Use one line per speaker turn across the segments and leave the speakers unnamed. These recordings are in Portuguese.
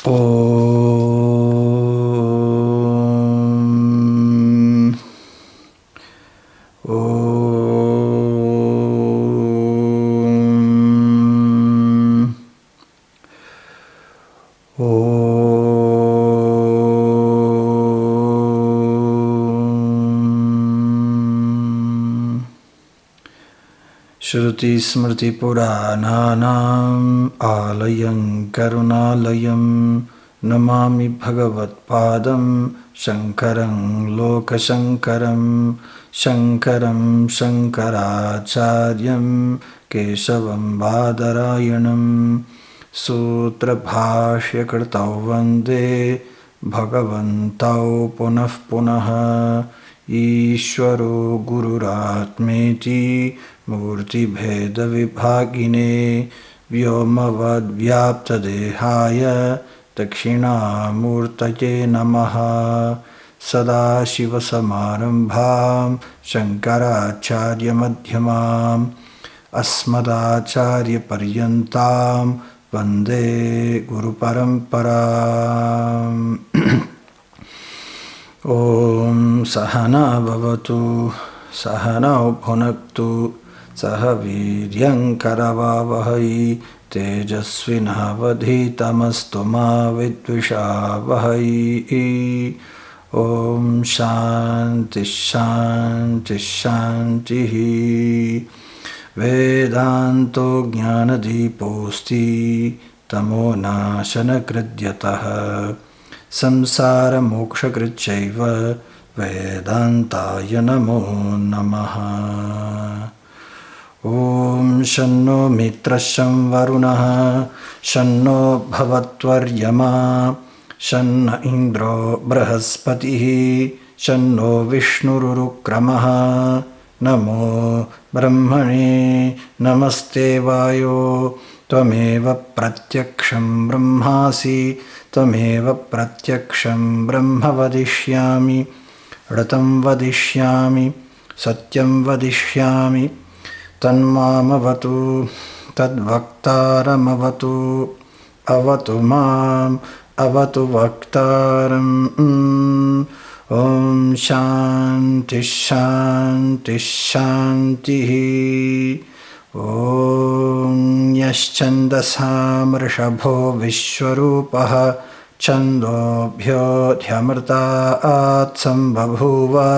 Om. Om. Om. Shruti Smriti Purananam Alayam Karunalayam Namami Bhagavat Padam Shankaram Lokashankaram Shankaram Shankaracharyam Keshavam Badarayanam Sutra Bhashya Kartau Vande Bhagavantau Punah Punah Ishvaro Gururatmeti Murti Bheda Vibhagine Vyomavad Vyapta Dehaya Dakshina Murtaye Namaha Sadashiva Samarambham Shankaracharya Madhyamam Asmadacharya Paryantam Vande Guru Paramparam. Om Sahana Bhavatu Sahana Bhunaktu Saha Viryam Karavavahai Tejasvinavadhitamastu ma vidvishavahai. Om Shanti Shanti Shanti. Vedanto Jnanadiposti Tamo Nashana Kridyataha Samsara Moksha Krichaiva Vedantaya Namo Namaha. Om Shanno Mitrasham Varunaha Shanno Bhavatvaryama Shanna Indro Brahaspatihi Shanno Vishnurukramaha. Namo Brahmane Namaste Vayo Tvameva Pratyaksham Brahmasi Tvameva Pratyaksham Brahma Vadishyami Ratam Vadishyami Satyam Vadishyami Tanmamavatu Tadvaktaramavatu Avatu Mam Avatu Vaktaram. Om Shanti Shanti Shanti. Om Yaschandasam Rishabho Vishwarupaha Chandobhyo Dhyamrtaat Sambhabhuva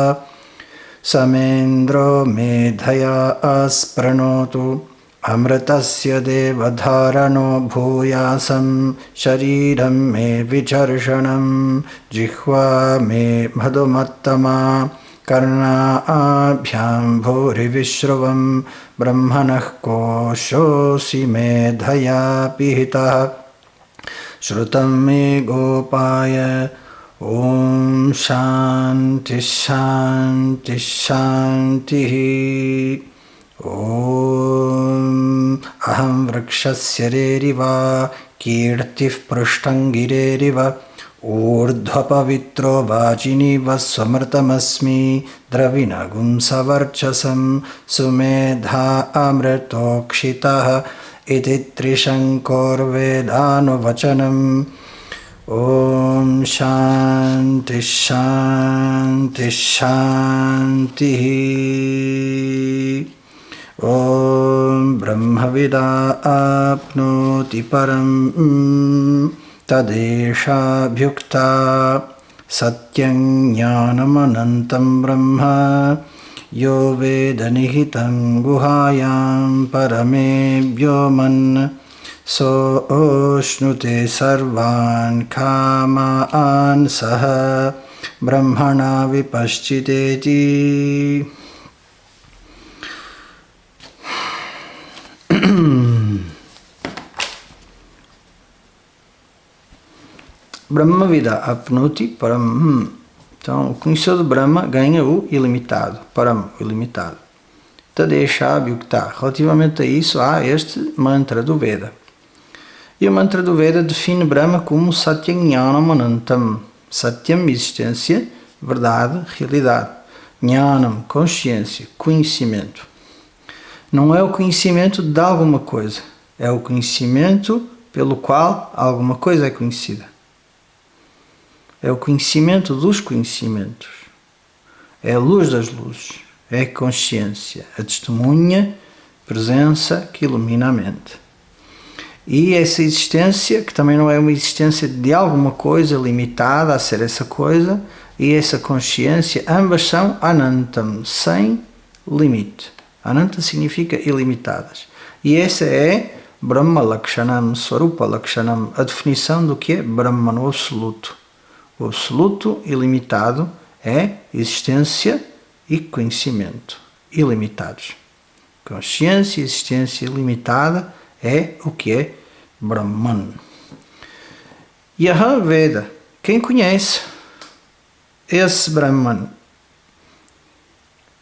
Samendro Medhaya Aspranotu Amritasya Devadharano Bhuyasam Shariram Me Vicharshanam Jihva Me Madhumattama Karna Abhyam Bhuri Vishravam Brahmanah Koshosi Medhaya Pihita Shrutam Me Gopaya. Om Shanti Shanti Shanti. Om Aham Vrakshasya Reriva Kirtif Prashtangireriva Urdhvapavitro Vajiniva Samartamasmi Dravinagum Savarchasam Sumedha Amritokshitaha Iti Trishankor Vedano Vachanam. Om Shanti Shanti Shanti. Om Brahmavida apnoti param tadesha bhyukta satyam jnanam anantam brahma yo veda nihitam guhayam parame vyoman so oshnute sarvan kamaan saha brahmana vipaschiteti. Brahmavida apnoti param. Então, o conhecedor do Brahma ganha o ilimitado, param, o ilimitado. Tadesha Vyukta. Relativamente a isso, há este mantra do Veda. E o mantra do Veda define Brahma como Satyam Jnanam Anantam. Satyam, existência, verdade, realidade. Jnanam, consciência, conhecimento. Não é o conhecimento de alguma coisa, é o conhecimento pelo qual alguma coisa é conhecida. é o conhecimento dos conhecimentos, é a luz das luzes, é a consciência, a testemunha, presença que ilumina a mente. E essa existência, que também não é uma existência de alguma coisa limitada a ser essa coisa, e essa consciência, ambas são Anantam, sem limite. Ananta significa ilimitadas. E essa é Brahma Lakshanam, Swarupa Lakshanam, a definição do que é Brahman, o absoluto. O absoluto ilimitado é existência e conhecimento ilimitados. Consciência e existência ilimitada é o que é Brahman. Yaha Veda, quem conhece esse Brahman,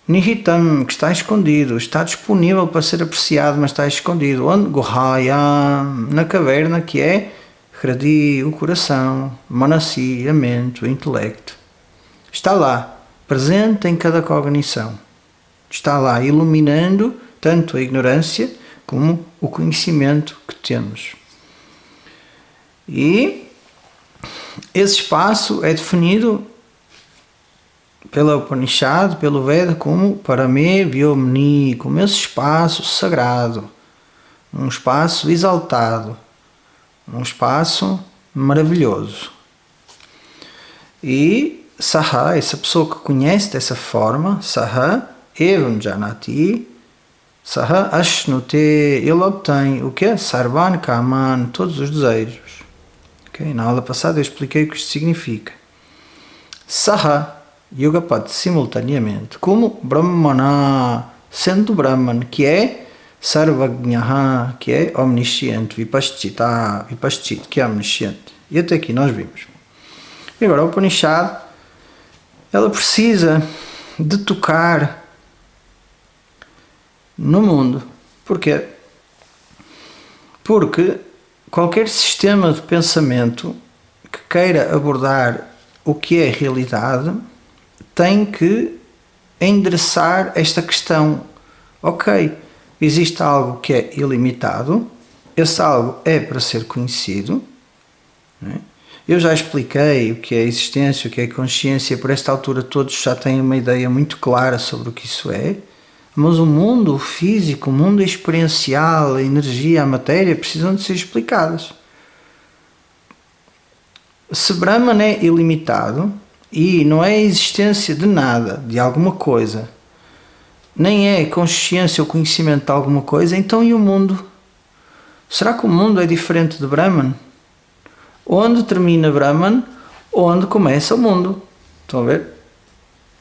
Nihitam, que está escondido, está disponível para ser apreciado, mas está escondido. Onde? Guhayam, na caverna que é Hradi, o coração, Manasi, a mente, o intelecto. Está lá, presente em cada cognição. Está lá, iluminando tanto a ignorância como o conhecimento que temos. E esse espaço é definido pela Upanishad, pelo Veda, como Parame Vyomni, como esse espaço sagrado, um espaço exaltado, um espaço maravilhoso. E Saha, essa pessoa que conhece dessa forma, Saha Evam Janati, Saha Ashnute, ele obtém o que é? Sarvan Kaman, todos os desejos. Okay? Na aula passada eu expliquei o que isto significa. Saha Yugapat, simultaneamente, como Brahmana, sendo Brahman, que é Sarvagnaha, que é omnisciente, Vipaschita, Vipaschit, que é omnisciente. E até aqui nós vimos. E agora a Upanishad, ela precisa de tocar no mundo. Porquê? Porque qualquer sistema de pensamento que queira abordar o que é realidade tem que endereçar esta questão. Ok, existe algo que é ilimitado, esse algo é para ser conhecido. Não é? Eu já expliquei o que é existência, o que é consciência, por esta altura todos já têm uma ideia muito clara sobre o que isso é, mas o mundo físico, o mundo experiencial, a energia, a matéria precisam de ser explicadas. Se Brahman é ilimitado, e não é a existência de nada, de alguma coisa, nem é consciência ou conhecimento de alguma coisa, então e o mundo? Será que o mundo é diferente de Brahman? Onde termina Brahman, onde começa o mundo? Estão a ver?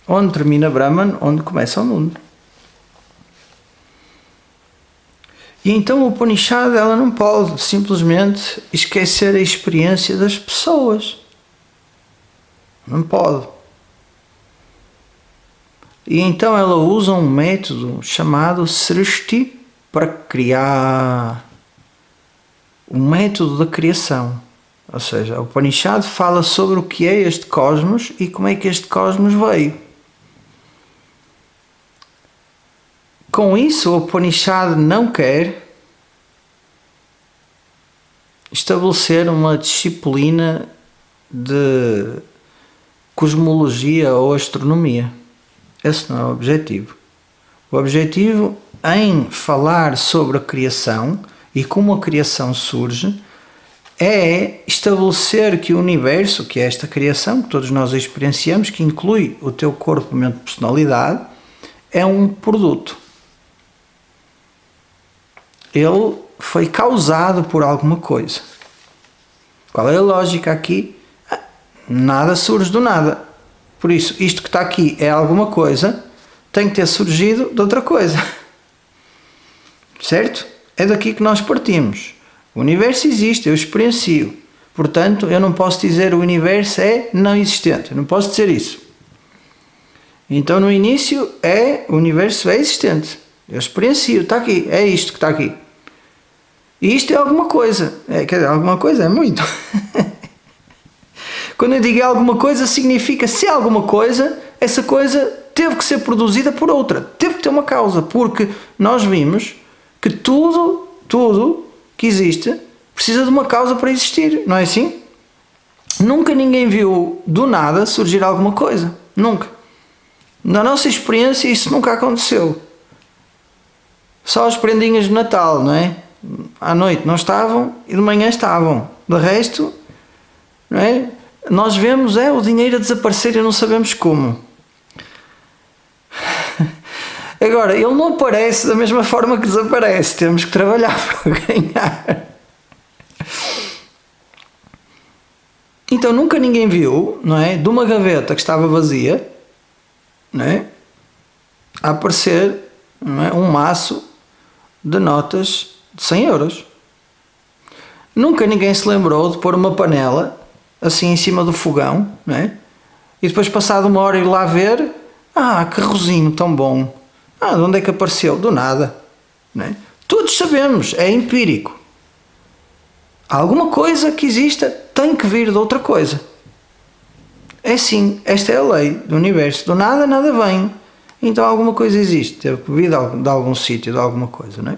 Onde termina Brahman, onde começa o mundo. E então o Upanishad, ela não pode simplesmente esquecer a experiência das pessoas. Não pode. E então ela usa um método chamado Srishti Prakriya, o método da criação. Ou seja, o Upanishad fala sobre o que é este cosmos e como é que este cosmos veio. Com isso, o Upanishad não quer estabelecer uma disciplina de cosmologia ou astronomia. Esse não é o objetivo. O objetivo em falar sobre a criação e como a criação surge é estabelecer que o universo, que é esta criação que todos nós experienciamos, que inclui o teu corpo, mente, personalidade, é um produto. Ele foi causado por alguma coisa. Qual é a lógica aqui? Nada surge do nada. Por isso, isto que está aqui é alguma coisa, tem que ter surgido de outra coisa. Certo? É daqui que nós partimos. O universo existe, eu experiencio. Portanto, eu não posso dizer o universo é não existente. Eu não posso dizer isso. Então, no início, o universo é existente. Eu experiencio, está aqui, é isto que está aqui. E isto é alguma coisa. Quer dizer, alguma coisa é muito. Quando eu digo alguma coisa, significa se é alguma coisa, essa coisa teve que ser produzida por outra. Teve que ter uma causa. Porque nós vimos que tudo que existe precisa de uma causa para existir. Não é assim? Nunca ninguém viu do nada surgir alguma coisa. Nunca. Na nossa experiência isso nunca aconteceu. Só as prendinhas de Natal, não é? À noite não estavam e de manhã estavam. De resto, não é? Nós vemos o dinheiro a desaparecer e não sabemos como. Agora, ele não aparece da mesma forma que desaparece. Temos que trabalhar para ganhar. Então nunca ninguém viu, não é? De uma gaveta que estava vazia, não é? A aparecer, não é? Um maço de notas de 100 euros. Nunca ninguém se lembrou de pôr uma panela assim em cima do fogão, não é? E depois, passado uma hora, ir lá ver, que arrozinho tão bom. De onde é que apareceu? Do nada, não é? Todos sabemos, é empírico. Alguma coisa que exista tem que vir de outra coisa. É assim, esta é a lei do universo. Do nada, nada vem. Então alguma coisa existe. Teve que vir de algum sítio, de alguma coisa, não é?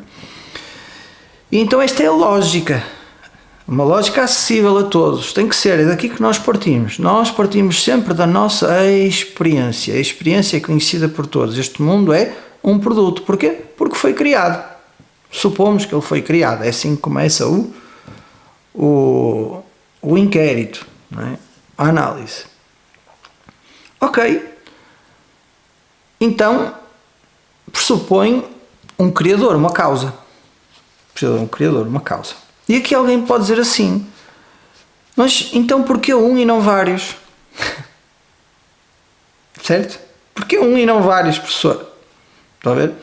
E então esta é a lógica. Uma lógica acessível a todos. Tem que ser, é daqui que nós partimos. Nós partimos sempre da nossa experiência. A experiência é conhecida por todos. Este mundo é um produto. Porquê? Porque foi criado. Supomos que ele foi criado. É assim que começa o inquérito, não é? A análise. Ok. Então, pressupõe um criador, uma causa. Precisa de um criador, uma causa. E aqui alguém pode dizer assim: mas então porquê um e não vários? Certo? Porquê um e não vários, professor? Está a ver?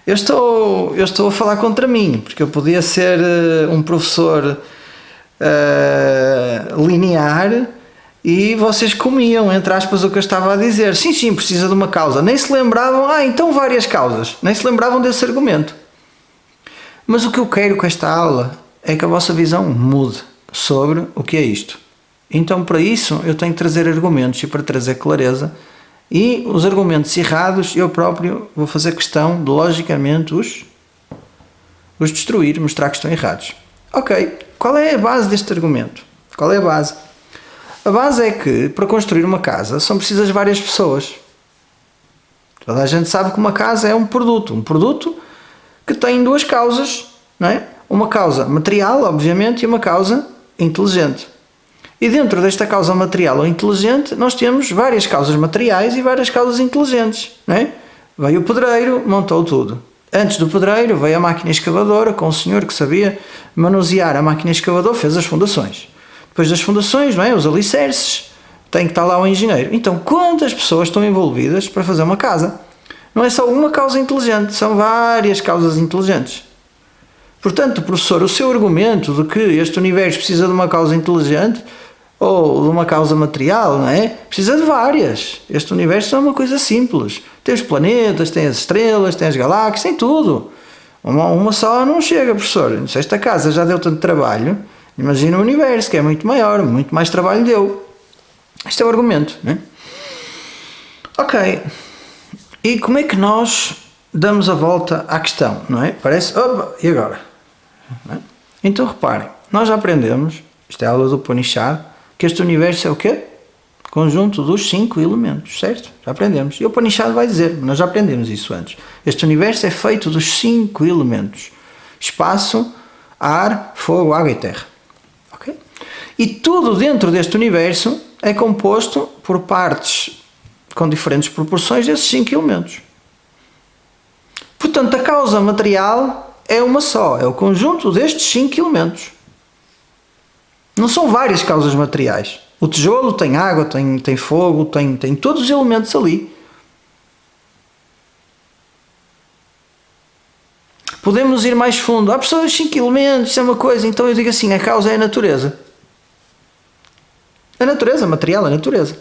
Eu estou a falar contra mim, porque eu podia ser um professor linear e vocês comiam, entre aspas, o que eu estava a dizer. Sim, precisa de uma causa. Nem se lembravam, então várias causas. Nem se lembravam desse argumento. Mas o que eu quero com esta aula é que a vossa visão mude sobre o que é isto. Então, para isso, eu tenho que trazer argumentos, e para trazer clareza, e os argumentos errados, eu próprio vou fazer questão de, logicamente, os destruir, mostrar que estão errados. Ok, qual é a base deste argumento? Qual é a base? A base é que, para construir uma casa, são precisas várias pessoas. Toda a gente sabe que uma casa é um produto que tem duas causas, não é? Uma causa material, obviamente, e uma causa inteligente. E dentro desta causa material ou inteligente, nós temos várias causas materiais e várias causas inteligentes, não é? Veio o pedreiro, montou tudo. Antes do pedreiro veio a máquina escavadora, com o senhor que sabia manusear a máquina escavadora, fez as fundações. Depois das fundações, não é? Os alicerces, tem que estar lá o engenheiro. Então, quantas pessoas estão envolvidas para fazer uma casa? Não é só uma causa inteligente, são várias causas inteligentes. Portanto, professor, o seu argumento de que este universo precisa de uma causa inteligente ou de uma causa material, não é? Precisa de várias. Este universo é uma coisa simples. Tem os planetas, tem as estrelas, tem as galáxias, tem tudo. Uma só não chega, professor. Se esta casa já deu tanto trabalho, imagina o universo, que é muito maior, muito mais trabalho deu. Este é o argumento, não é? Ok. E como é que nós damos a volta à questão, não é? Parece, opa, e agora? Não é? Então reparem, nós já aprendemos, isto é a aula do Upanishad, que este universo é o quê? Conjunto dos 5 elementos, certo? Já aprendemos. E o Upanishad vai dizer, nós já aprendemos isso antes. Este universo é feito dos 5 elementos: espaço, ar, fogo, água e terra. Ok? E tudo dentro deste universo é composto por partes com diferentes proporções desses 5 elementos. Portanto, a causa material é uma só, é o conjunto destes 5 elementos. Não são várias causas materiais. O tijolo tem água, tem fogo, tem todos os elementos ali. Podemos ir mais fundo. Há pessoas 5 elementos, isso é uma coisa. Então eu digo assim, a causa é a natureza. A natureza, material, a natureza.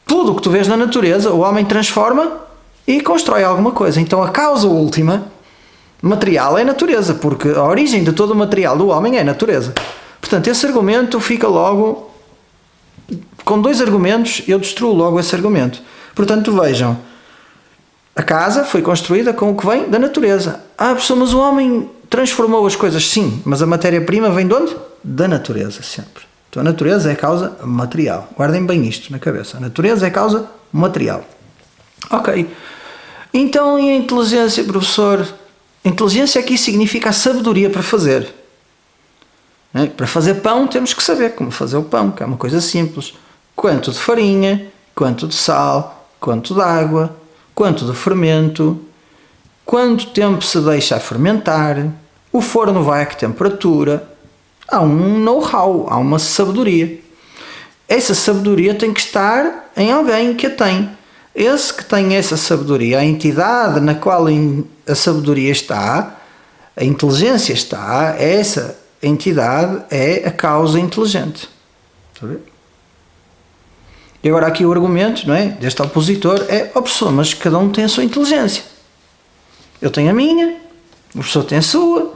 Tudo o que tu vês na natureza, o homem transforma e constrói alguma coisa. Então a causa última, material, é a natureza, porque a origem de todo o material do homem é a natureza. Portanto, esse argumento fica logo... Com 2 argumentos, eu destruo logo esse argumento. Portanto, vejam, a casa foi construída com o que vem da natureza. Pessoal, mas o homem transformou as coisas? Sim, mas a matéria-prima vem de onde? da natureza, sempre. Então a natureza é a causa material. Guardem bem isto na cabeça. A natureza é a causa material. Ok. Então, e a inteligência, professor? Inteligência aqui significa a sabedoria para fazer. Para fazer pão temos que saber como fazer o pão, que é uma coisa simples. Quanto de farinha, quanto de sal, quanto de água, quanto de fermento, quanto tempo se deixa a fermentar, o forno vai a que temperatura. Há um know-how, há uma sabedoria. Essa sabedoria tem que estar em alguém que a tem. Esse que tem essa sabedoria, a entidade na qual a sabedoria está, a inteligência está, essa entidade é a causa inteligente. Está a ver? E agora aqui o argumento, não é, deste opositor é, pessoa, mas cada um tem a sua inteligência. Eu tenho a minha, o professor tem a sua,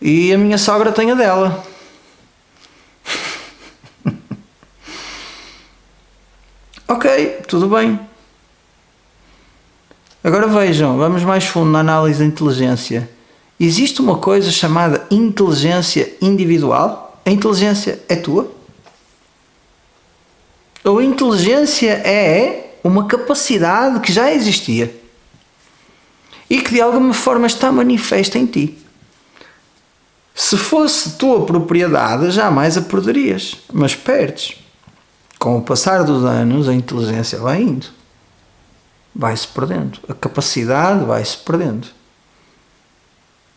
e a minha sogra tem a dela. Ok, tudo bem. Agora vejam, vamos mais fundo na análise da inteligência. Existe uma coisa chamada inteligência individual? A inteligência é tua? Ou a inteligência é uma capacidade que já existia e que de alguma forma está manifesta em ti? Se fosse tua propriedade, jamais a perderias, mas perdes. Com o passar dos anos, a inteligência vai indo. Vai-se perdendo. A capacidade vai-se perdendo.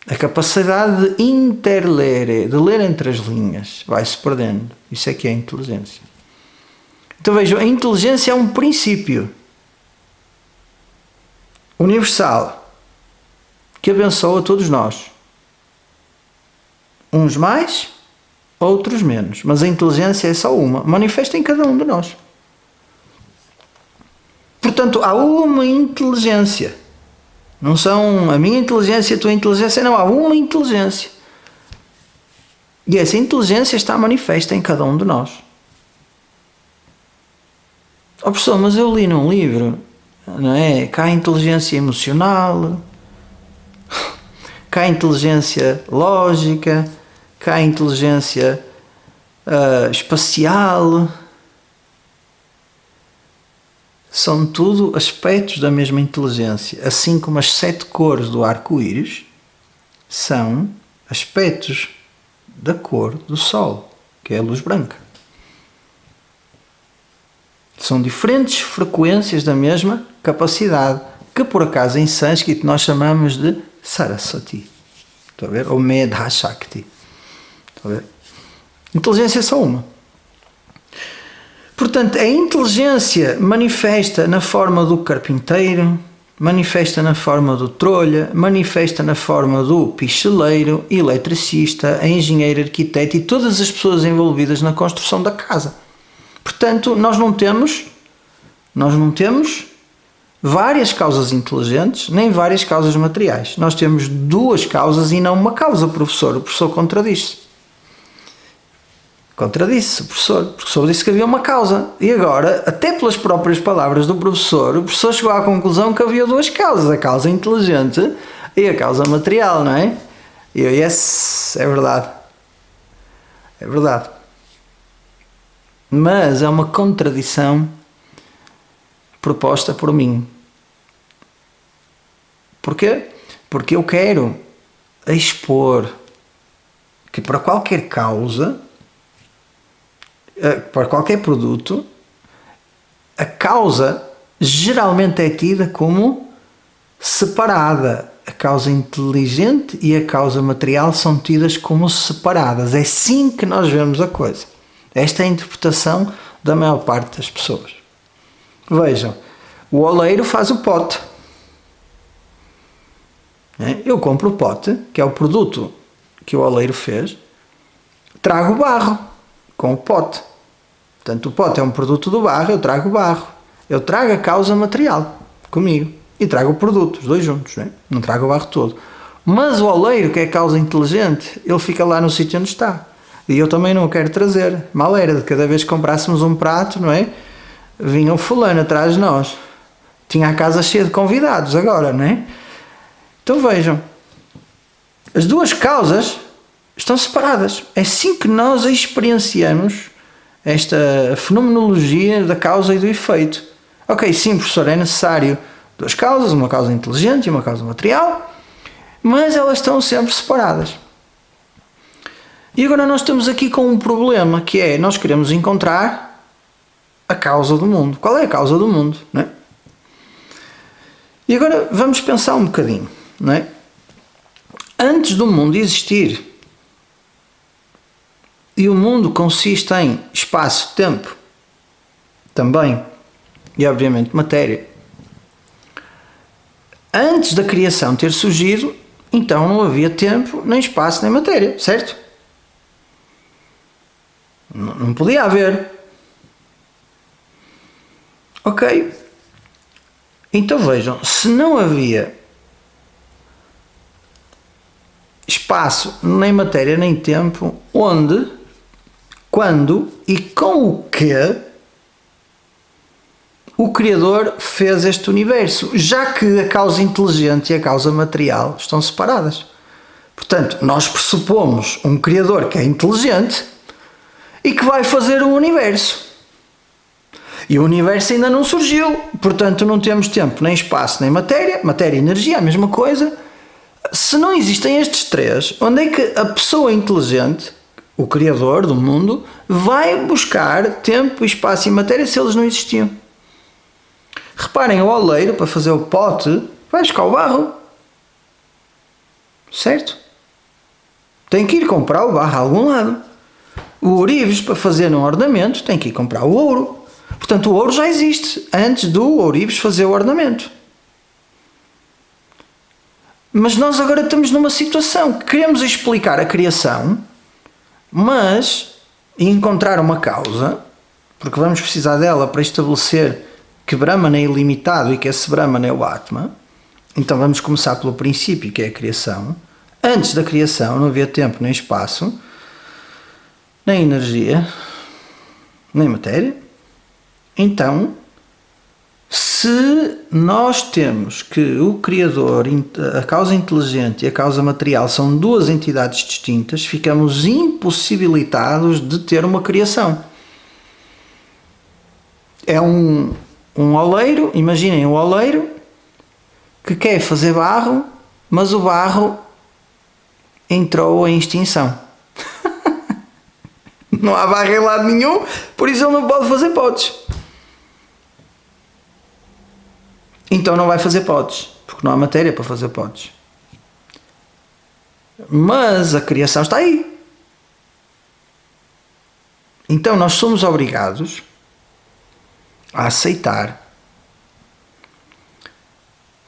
A capacidade de interler, de ler entre as linhas, vai-se perdendo. Isso é que é a inteligência. Então vejam, a inteligência é um princípio universal que abençoa a todos nós. Uns mais, outros menos. Mas a inteligência é só uma. Manifesta em cada um de nós. Portanto, há uma inteligência. Não são a minha inteligência e a tua inteligência. Não, há uma inteligência. E essa inteligência está manifesta em cada um de nós. Oh, professor, mas eu li num livro, não é? Cá há inteligência emocional, cá há inteligência lógica, cá há inteligência espacial. São tudo aspectos da mesma inteligência, assim como as 7 cores do arco-íris são aspectos da cor do Sol, que é a luz branca. São diferentes frequências da mesma capacidade, que por acaso em sânscrito nós chamamos de Saraswati. Está a ver? Ou Medha Shakti. Está a ver? Inteligência é só uma. Portanto, a inteligência manifesta na forma do carpinteiro, manifesta na forma do trolha, manifesta na forma do picheleiro, eletricista, engenheiro, arquiteto e todas as pessoas envolvidas na construção da casa. Portanto, nós não temos várias causas inteligentes, nem várias causas materiais. Nós temos 2 causas e não uma causa, professor. O professor contradisse. Contradisse o professor disse que havia uma causa. E agora, até pelas próprias palavras do professor, o professor chegou à conclusão que havia 2 causas. A causa inteligente e a causa material, não é? E eu, yes, é verdade. É verdade. Mas é uma contradição proposta por mim. Porquê? Porque eu quero expor que para qualquer causa, para qualquer produto, a causa geralmente é tida como separada. A causa inteligente e a causa material são tidas como separadas. É assim que nós vemos a coisa. Esta é a interpretação da maior parte das pessoas. Vejam, o oleiro faz o pote. Eu compro o pote, que é o produto que o oleiro fez, trago o barro com o pote. Portanto, o pote é um produto do barro, eu trago o barro. Eu trago a causa material comigo e trago o produto, os 2 juntos, não trago o barro todo. Mas o oleiro, que é a causa inteligente, ele fica lá no sítio onde está. E eu também não o quero trazer. Mal era de cada vez que comprássemos um prato, não é? Vinha o fulano atrás de nós. Tinha a casa cheia de convidados agora, não é? Então vejam. As 2 causas estão separadas. É assim que nós experienciamos esta fenomenologia da causa e do efeito. Ok, sim, professor, é necessário duas causas, uma causa inteligente e uma causa material, mas elas estão sempre separadas. E agora nós estamos aqui com um problema, que é, nós queremos encontrar a causa do mundo. Qual é a causa do mundo? Não é? E agora vamos pensar um bocadinho. Não é? Antes do mundo existir, e o mundo consiste em espaço-tempo, também, e obviamente matéria. Antes da criação ter surgido, então não havia tempo, nem espaço, nem matéria, certo? Não podia haver. Ok? Então vejam, se não havia espaço, nem matéria, nem tempo, onde, quando e com o que o Criador fez este universo, já que a causa inteligente e a causa material estão separadas. Portanto, nós pressupomos um Criador que é inteligente e que vai fazer o universo. E o universo ainda não surgiu, portanto não temos tempo, nem espaço, nem matéria. Matéria e energia, a mesma coisa. Se não existem estes três, onde é que a pessoa inteligente, o Criador do mundo, vai buscar tempo, espaço e matéria se eles não existiam? Reparem, o oleiro, para fazer o pote, vai buscar o barro. Certo? Tem que ir comprar o barro a algum lado. O ourives, para fazer um ornamento, tem que ir comprar o ouro. Portanto, o ouro já existe antes do ourives fazer o ornamento. Mas nós agora estamos numa situação que queremos explicar a criação, mas encontrar uma causa, porque vamos precisar dela para estabelecer que Brahman é ilimitado e que esse Brahman é o Atma. Então vamos começar pelo princípio, que é a criação. Antes da criação não havia tempo nem espaço, nem energia, nem matéria. Então, se nós temos que o Criador, a causa inteligente e a causa material são duas entidades distintas, ficamos impossibilitados de ter uma criação. É um oleiro, imaginem um oleiro que quer fazer barro, mas o barro entrou em extinção. Não há barro em lado nenhum, por isso ele não pode fazer potes. Então não vai fazer potes, porque não há matéria para fazer potes. Mas a criação está aí. Então nós somos obrigados a aceitar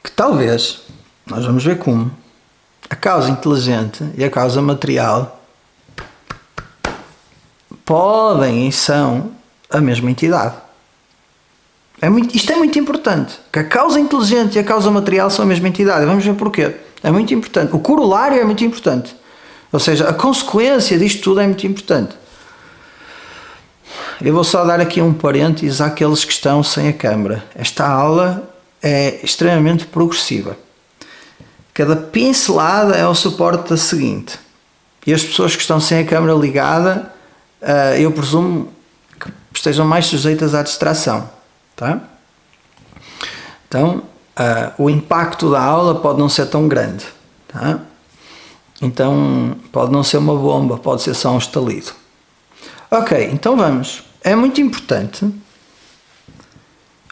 que talvez, nós vamos ver como, a causa inteligente e a causa material podem e são a mesma entidade. Isto é muito importante, que a causa inteligente e a causa material são a mesma entidade. Vamos ver porquê. É muito importante. O corolário é muito importante. Ou seja, a consequência disto tudo é muito importante. Eu vou só dar aqui um parênteses àqueles que estão sem a câmara. Esta aula é extremamente progressiva. Cada pincelada é o suporte da seguinte. E as pessoas que estão sem a câmara ligada, eu presumo que estejam mais sujeitas à distração. Tá? Então, o impacto da aula pode não ser tão grande. Tá? Então, pode não ser uma bomba, pode ser só um estalido. Ok, então vamos. É muito importante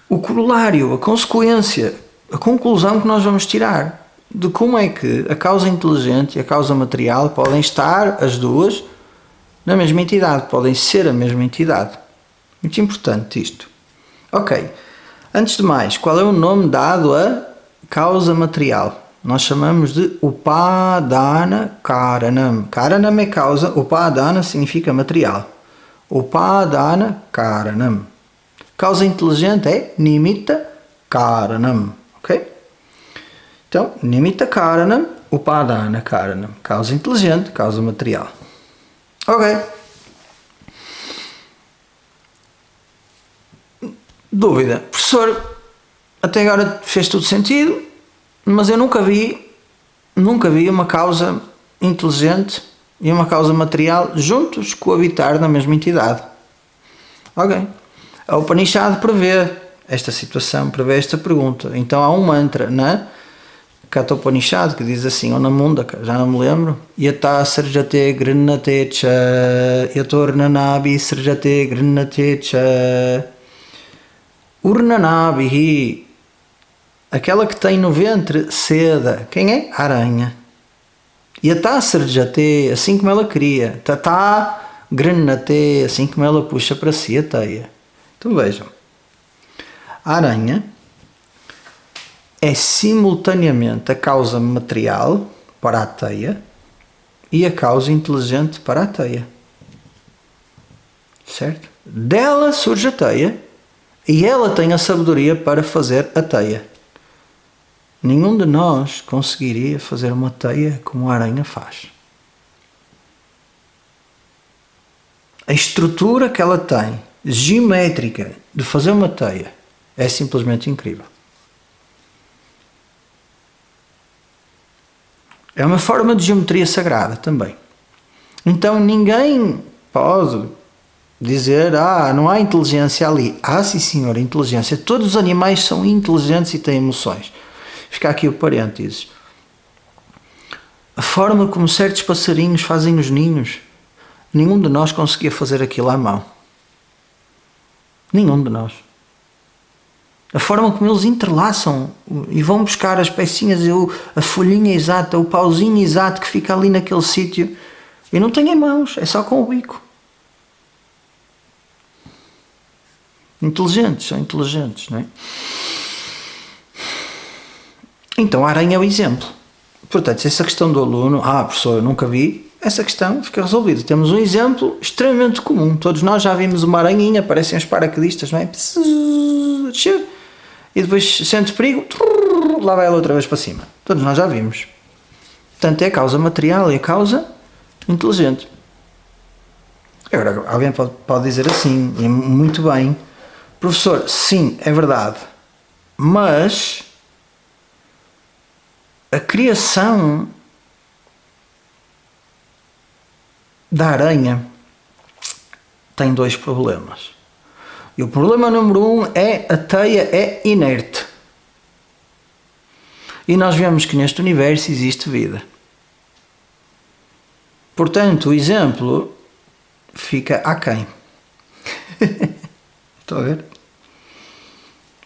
o corolário, a consequência, a conclusão que nós vamos tirar de como é que a causa inteligente e a causa material podem estar, as duas, na mesma entidade, podem ser a mesma entidade. Muito importante isto. Ok, antes de mais, qual é o nome dado à causa material? Nós chamamos de Upadana Karanam. Karanam é causa, Upadana significa material. Upadana Karanam. Causa inteligente é Nimitta Karanam. Ok? Então, Nimitta Karanam, Upadana Karanam. Causa inteligente, causa material. Ok. Dúvida. Professor, até agora fez tudo sentido, mas eu nunca vi uma causa inteligente e uma causa material juntos coabitar na mesma entidade. Ok. A Upanishad prevê esta situação, prevê esta pergunta. Então há um mantra na Katha Upanishad que diz assim, ou na Mundaka, já não me lembro, Yata Srjate Grinnate Cha Yatornanabi Srjate Grinnate Cha Urnanabihi, aquela que tem no ventre seda. Quem é? A aranha. Yata Srjate, assim como ela cria. Tata Grinnate, assim como ela puxa para si a teia. Então vejam, a aranha é simultaneamente a causa material para a teia e a causa inteligente para a teia. Certo? Dela surge a teia e ela tem a sabedoria para fazer a teia. Nenhum de nós conseguiria fazer uma teia como a aranha faz. A estrutura que ela tem, geométrica, de fazer uma teia, é simplesmente incrível. É uma forma de geometria sagrada também. Então ninguém pode dizer, não há inteligência ali. Sim senhor, inteligência. Todos os animais são inteligentes e têm emoções. Fica aqui o parênteses. A forma como certos passarinhos fazem os ninhos, nenhum de nós conseguia fazer aquilo à mão. Nenhum de nós. A forma como eles entrelaçam e vão buscar as pecinhas, a folhinha exata, o pauzinho exato que fica ali naquele sítio. E não tem em mãos, é só com o bico. Inteligentes, são inteligentes, não é? Então a aranha é o exemplo. Portanto, se essa questão do aluno, professor, eu nunca vi, essa questão fica resolvida. Temos um exemplo extremamente comum. Todos nós já vimos uma aranhinha, parecem os paraquedistas, não é? E depois sente perigo, lá vai ela outra vez para cima. Todos nós já vimos. Portanto, é a causa material e a causa inteligente. Agora, alguém pode dizer assim, e muito bem, professor, sim, é verdade, mas a criação da aranha tem dois problemas. E o problema número 1 é a teia é inerte. E nós vemos que neste universo existe vida. Portanto, o exemplo fica aquém. Estão a ver?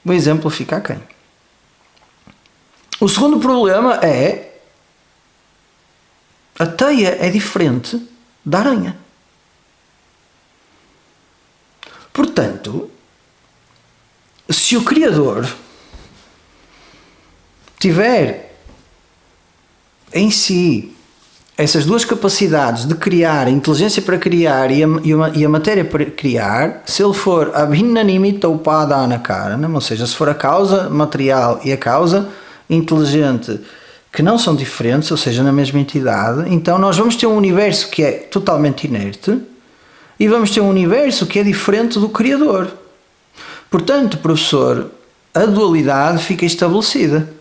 O exemplo fica aquém. O segundo problema é a teia é diferente da aranha. Portanto, se o Criador tiver em si essas duas capacidades de criar, a inteligência para criar e a matéria para criar, se ele for abhinanimita upadana karanam, ou seja, se for a causa material e a causa inteligente que não são diferentes, ou seja, na mesma entidade, então nós vamos ter um universo que é totalmente inerte e vamos ter um universo que é diferente do Criador. Portanto, professor, a dualidade fica estabelecida.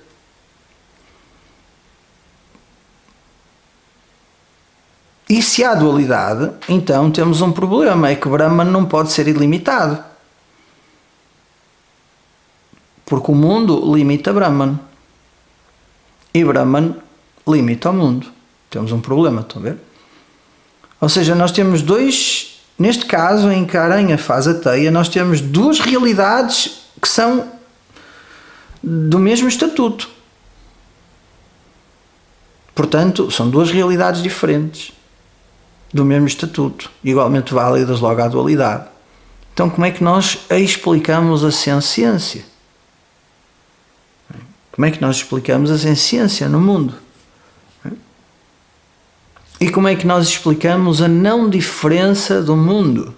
E se há dualidade, então temos um problema, é que Brahman não pode ser ilimitado. Porque o mundo limita Brahman. E Brahman limita o mundo. Temos um problema, estão a ver? Ou seja, nós temos neste caso em que a aranha faz a teia, nós temos duas realidades que são do mesmo estatuto. Portanto, são duas realidades diferentes, do mesmo estatuto, igualmente válidas logo à dualidade. Então, como é que nós a explicamos a ciência? Como é que nós explicamos a ciência no mundo? E como é que nós explicamos a não diferença do mundo?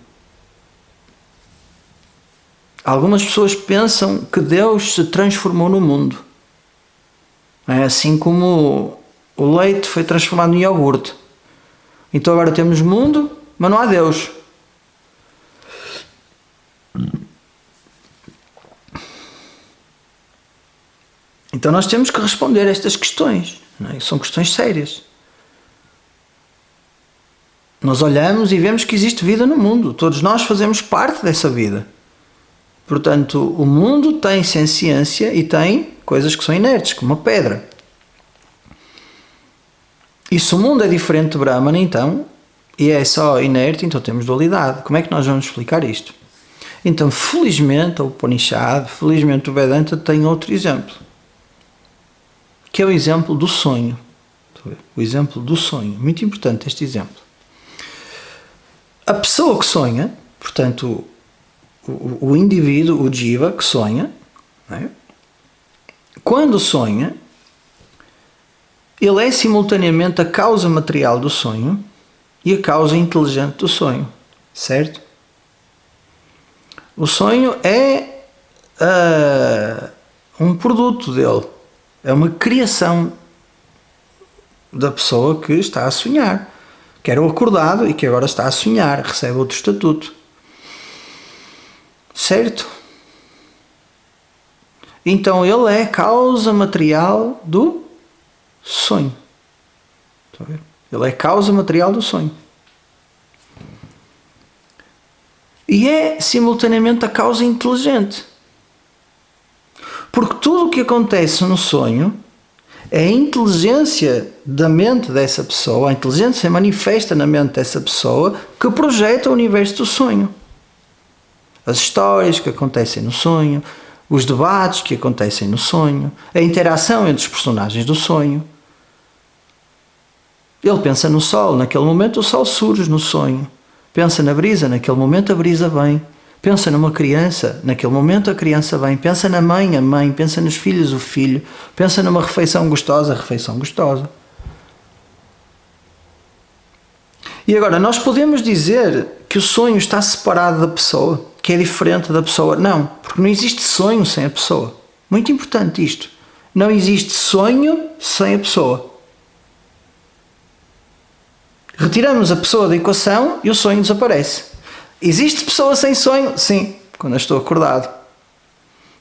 Algumas pessoas pensam que Deus se transformou no mundo. É assim como o leite foi transformado em iogurte. Então agora temos mundo, mas não há Deus. Então nós temos que responder a estas questões. Não é? São questões sérias. Nós olhamos e vemos que existe vida no mundo. Todos nós fazemos parte dessa vida. Portanto, o mundo tem senciência e tem coisas que são inertes, como a pedra. E se o mundo é diferente de Brahman, então, e é só inerte, então temos dualidade. Como é que nós vamos explicar isto? Então, felizmente, o Upanishad, felizmente o Vedanta tem outro exemplo, que é o exemplo do sonho. O exemplo do sonho. Muito importante este exemplo. A pessoa que sonha, portanto, o indivíduo, o jiva que sonha, não é? Quando sonha, ele é simultaneamente a causa material do sonho e a causa inteligente do sonho, certo? O sonho é um produto dele, é uma criação da pessoa que está a sonhar, que era o acordado e que agora está a sonhar, recebe outro estatuto, certo? Então ele é a causa material do sonho. Está a ver? Ele é a causa material do sonho. E é simultaneamente a causa inteligente. Porque tudo o que acontece no sonho é a inteligência da mente dessa pessoa, a inteligência manifesta na mente dessa pessoa que projeta o universo do sonho. As histórias que acontecem no sonho, os debates que acontecem no sonho, a interação entre os personagens do sonho. Ele pensa no sol, naquele momento o sol surge no sonho. Pensa na brisa, naquele momento a brisa vem. Pensa numa criança, naquele momento a criança vem. Pensa na mãe, a mãe. Pensa nos filhos, o filho. Pensa numa refeição gostosa, a refeição gostosa. E agora, nós podemos dizer que o sonho está separado da pessoa, que é diferente da pessoa? Não, porque não existe sonho sem a pessoa. Muito importante isto. Não existe sonho sem a pessoa. Retiramos a pessoa da equação e o sonho desaparece. Existe pessoa sem sonho? Sim, quando eu estou acordado.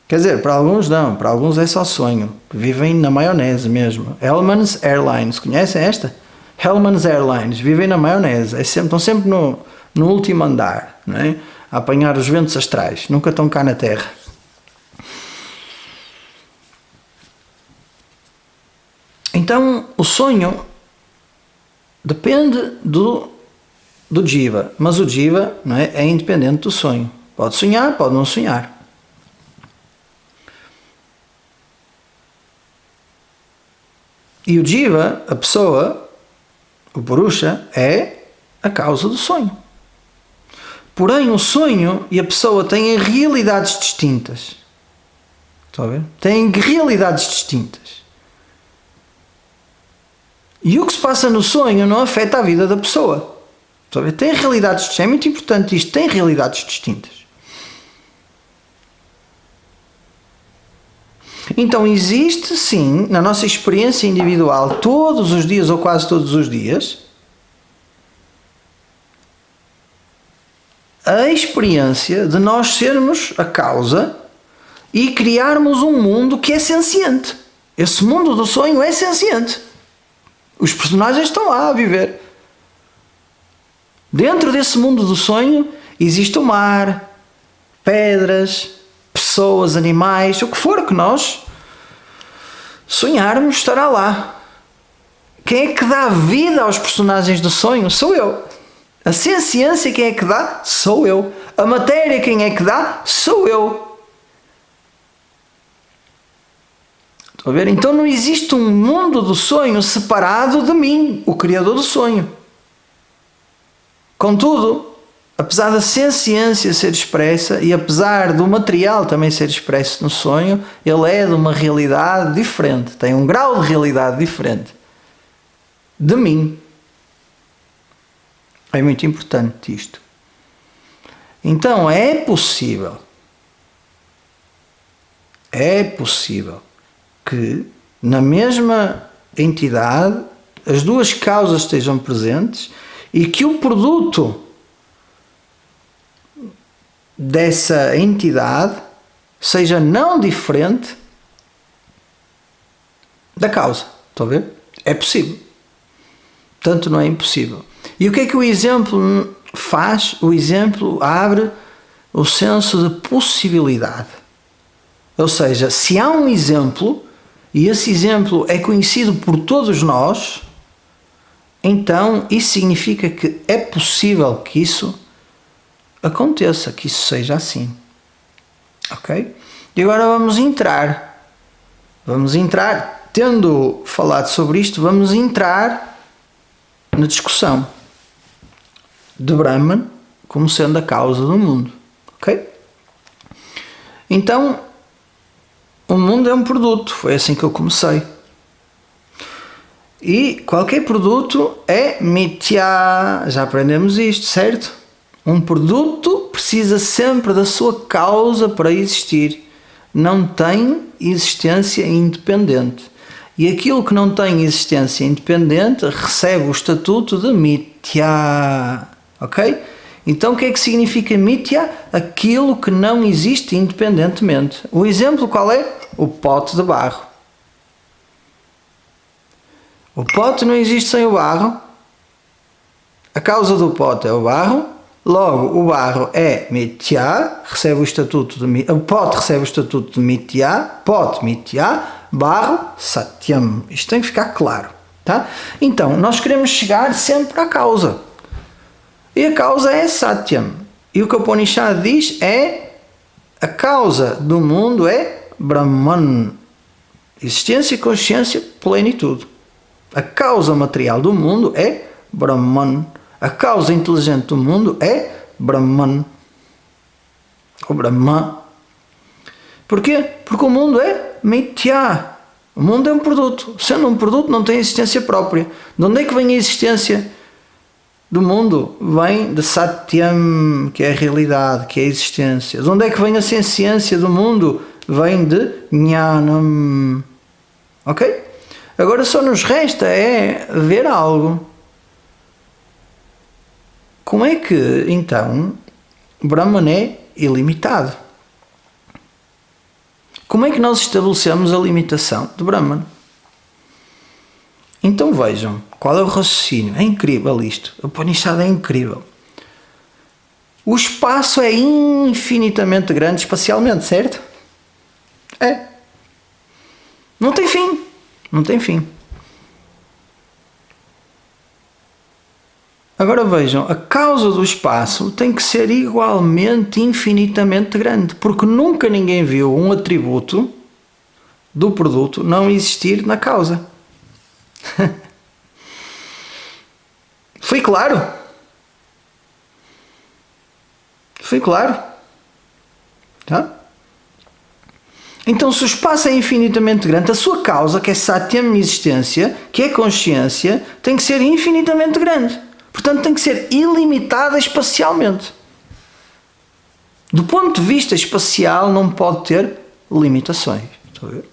Quer dizer, para alguns não, para alguns é só sonho. Vivem na maionese mesmo. Hellman's Airlines, conhecem esta? Hellman's Airlines, vivem na maionese. Estão sempre no último andar, não é? A apanhar os ventos astrais. Nunca estão cá na Terra. Então, o sonho depende do jiva, mas o jiva, não é, é independente do sonho. Pode sonhar, pode não sonhar. E o jiva, a pessoa, o purusha, é a causa do sonho. Porém, o sonho e a pessoa têm realidades distintas. Estão a ver? Têm realidades distintas. E o que se passa no sonho não afeta a vida da pessoa. Estão a ver? Tem realidades distintas. É muito importante isto. Tem realidades distintas. Então existe sim, na nossa experiência individual, todos os dias ou quase todos os dias, a experiência de nós sermos a causa e criarmos um mundo que é senciente. Esse mundo do sonho é senciente. Os personagens estão lá a viver. Dentro desse mundo do sonho existe o mar, pedras, pessoas, animais, o que for que nós sonharmos estará lá. Quem é que dá vida aos personagens do sonho? Sou eu. A senciência quem é que dá? Sou eu. A matéria quem é que dá? Sou eu. Estão a ver? Então não existe um mundo do sonho separado de mim, o criador do sonho. Contudo, apesar da senciência ser expressa e apesar do material também ser expresso no sonho, ele é de uma realidade diferente, tem um grau de realidade diferente de mim. É muito importante isto. Então é possível que na mesma entidade as duas causas estejam presentes e que o produto dessa entidade seja não diferente da causa. Estão a ver? É possível. Portanto, não é impossível. E o que é que o exemplo faz? O exemplo abre o senso de possibilidade. Ou seja, se há um exemplo, e esse exemplo é conhecido por todos nós, então isso significa que é possível que isso aconteça, que isso seja assim. Ok? E agora vamos entrar, tendo falado sobre isto, vamos entrar na discussão de Brahman como sendo a causa do mundo. Ok? Então, o mundo é um produto, foi assim que eu comecei. E qualquer produto é mithya, já aprendemos isto, certo? Um produto precisa sempre da sua causa para existir. Não tem existência independente. E aquilo que não tem existência independente recebe o estatuto de mithya. Ok? Então o que é que significa mithya? Aquilo que não existe independentemente. O exemplo qual é? O pote de barro. O pote não existe sem o barro. A causa do pote é o barro. Logo, o barro é mithya, recebe o estatuto de o pote recebe o estatuto de mithya, pote mithya, barro satyam. Isto tem que ficar claro, tá? Então, nós queremos chegar sempre à causa. E a causa é satyam. E o que o Upanishad diz é a causa do mundo é Brahman. Existência, consciência, plenitude. A causa material do mundo é Brahman. A causa inteligente do mundo é Brahman. Ou Brahma. Porquê? Porque o mundo é mithya. O mundo é um produto. Sendo um produto, não tem existência própria. De onde é que vem a existência do mundo? Vem de Satyam, que é a realidade, que é a existência. De onde é que vem a ciência do mundo? Vem de Jnanam. Ok? Agora só nos resta é ver algo. Como é que, então, Brahman é ilimitado? Como é que nós estabelecemos a limitação de Brahman? Então vejam, qual é o raciocínio? É incrível isto. O Upanishad é incrível. O espaço é infinitamente grande espacialmente, certo? É. Não tem fim. Não tem fim. Agora vejam, a causa do espaço tem que ser igualmente infinitamente grande, porque nunca ninguém viu um atributo do produto não existir na causa. Foi claro? Foi claro? Tá? Então, se o espaço é infinitamente grande, a sua causa, que é Satyam, existência, que é consciência, tem que ser infinitamente grande. Portanto, tem que ser ilimitada espacialmente. Do ponto de vista espacial, não pode ter limitações. Estão a ver?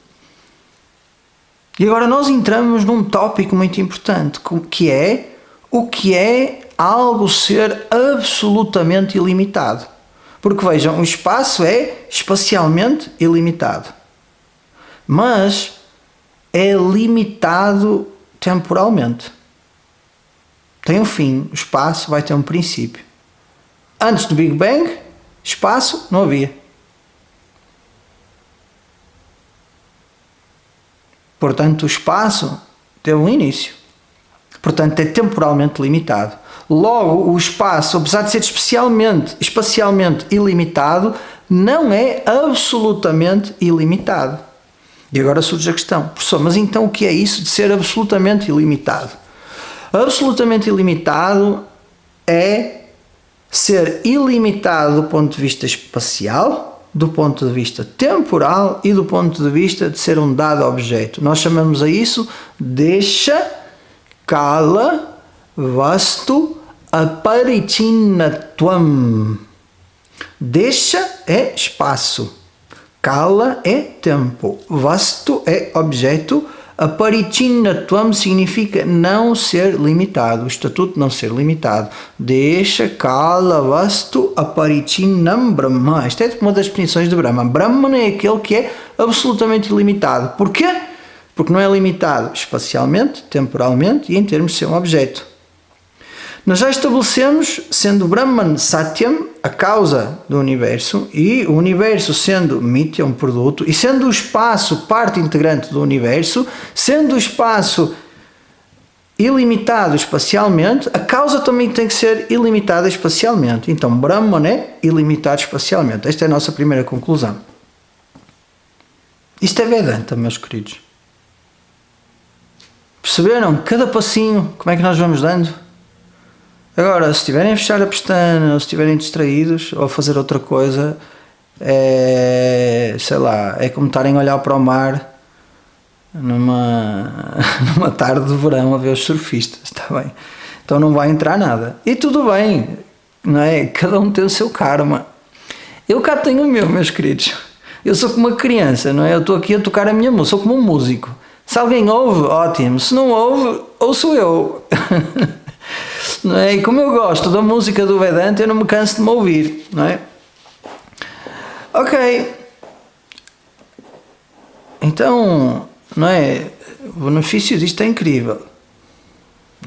E agora nós entramos num tópico muito importante, que é o que é algo ser absolutamente ilimitado. Porque vejam, o espaço é espacialmente ilimitado. Mas é limitado temporalmente. Tem um fim, o espaço vai ter um princípio. Antes do Big Bang, espaço não havia. Portanto, o espaço teve um início. Portanto, é temporalmente limitado. Logo, o espaço, apesar de ser espacialmente ilimitado, não é absolutamente ilimitado. E agora surge a questão, professor, mas então o que é isso de ser absolutamente ilimitado? Absolutamente ilimitado é ser ilimitado do ponto de vista espacial, do ponto de vista temporal e do ponto de vista de ser um dado objeto. Nós chamamos a isso Desha, Kala, Vastu, Aparichinatvam. Desha é espaço, Kala é tempo, Vastu é objeto, Aparichinatvam significa não ser limitado, o estatuto não ser limitado. Desha, Kala, Vastu, Aparichinam Brahma. Esta é uma das definições de Brahma. Brahman é aquele que é absolutamente ilimitado. Porquê? Porque não é limitado espacialmente, temporalmente e em termos de ser um objeto. Nós já estabelecemos, sendo Brahman Satyam, a causa do universo, e o universo sendo Mithya, um produto, e sendo o espaço parte integrante do universo, sendo o espaço ilimitado espacialmente, a causa também tem que ser ilimitada espacialmente. Então, Brahman é ilimitado espacialmente. Esta é a nossa primeira conclusão. Isto é Vedanta, meus queridos. Perceberam? Cada passinho, como é que nós vamos dando? Agora, se estiverem a fechar a pestana, ou se estiverem distraídos, ou a fazer outra coisa, sei lá, é como estarem a olhar para o mar numa tarde de verão a ver os surfistas, está bem? Então não vai entrar nada. E tudo bem, não é? Cada um tem o seu karma. Eu cá tenho o meu, meus queridos. Eu sou como uma criança, não é? Eu estou aqui a tocar a minha música, sou como um músico. Se alguém ouve, ótimo. Se não ouve, ouço eu. Não é? E como eu gosto da música do Vedanta, eu não me canso de me ouvir, não é? Ok. Então, não é? O benefício disto é incrível.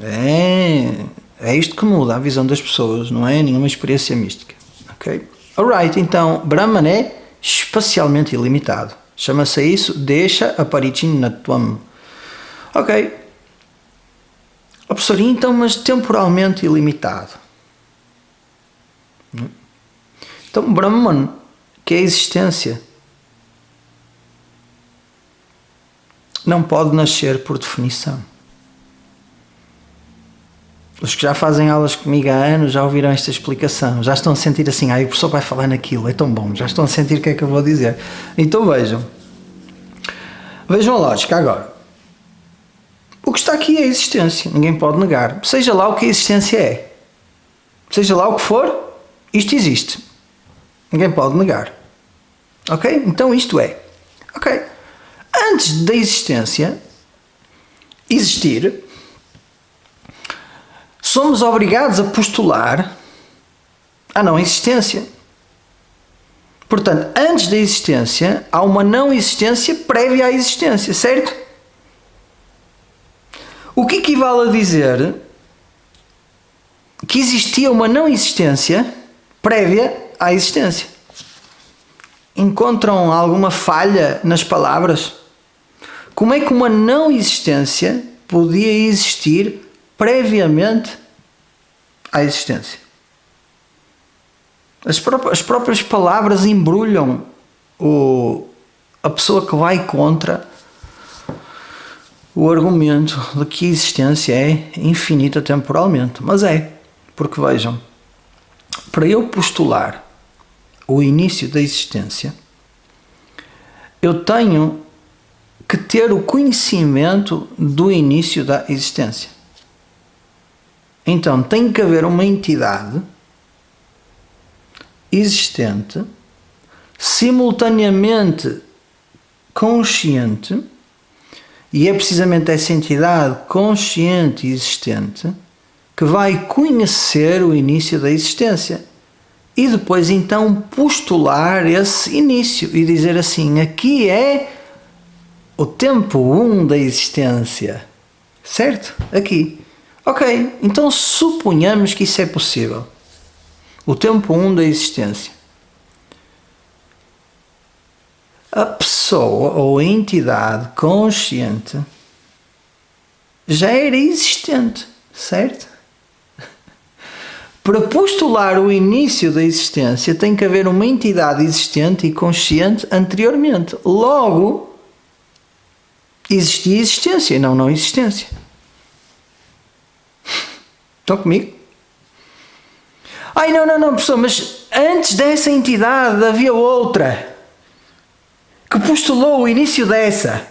É isto que muda a visão das pessoas, não é nenhuma experiência mística. Ok? Alright, então, Brahman é espacialmente ilimitado. Chama-se isso Desha Aparichinnatvam. Ok. Oh, professor, então, mas temporalmente ilimitado. Então, Brahman, que é a existência, não pode nascer por definição. Os que já fazem aulas comigo há anos já ouviram esta explicação, já estão a sentir assim, o professor vai falar naquilo, é tão bom, já estão a sentir o que é que eu vou dizer. Então vejam a lógica agora. O que está aqui é a existência, ninguém pode negar, seja lá o que a existência é, seja lá o que for, isto existe, ninguém pode negar. Ok? Então isto é. Ok. Antes da existência existir, somos obrigados a postular a não existência. Portanto, antes da existência, há uma não existência prévia à existência, certo? O que equivale a dizer que existia uma não existência prévia à existência. Encontram alguma falha nas palavras? Como é que uma não existência podia existir previamente à existência? As próprias palavras embrulham a pessoa que vai contra o argumento de que a existência é infinita temporalmente. Mas é, porque vejam, para eu postular o início da existência, eu tenho que ter o conhecimento do início da existência. Então, tem que haver uma entidade existente, simultaneamente consciente, e é precisamente essa entidade consciente e existente que vai conhecer o início da existência e depois então postular esse início e dizer assim, aqui é o tempo 1 da existência, certo? Aqui. Ok, então suponhamos que isso é possível. O tempo 1 da existência. A pessoa ou a entidade consciente já era existente, certo? Para postular o início da existência tem que haver uma entidade existente e consciente anteriormente. Logo, existia existência e não existência. Estão comigo? Não, professor, mas antes dessa entidade havia outra que postulou o início dessa.